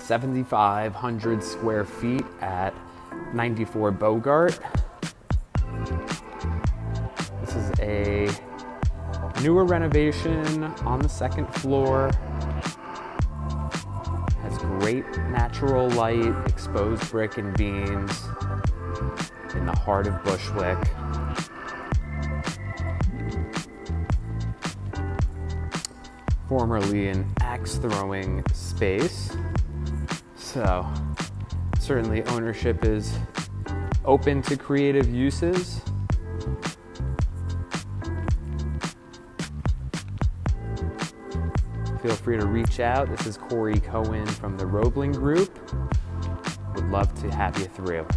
7,500 square feet at 94 Bogart. This is a newer renovation on the second floor. Has great natural light, exposed brick and beams in the heart of Bushwick. Formerly an axe throwing space. So certainly ownership is open to creative uses. Feel free to reach out. This is Corey Cohen from the Roebling Group. Would love to have you through.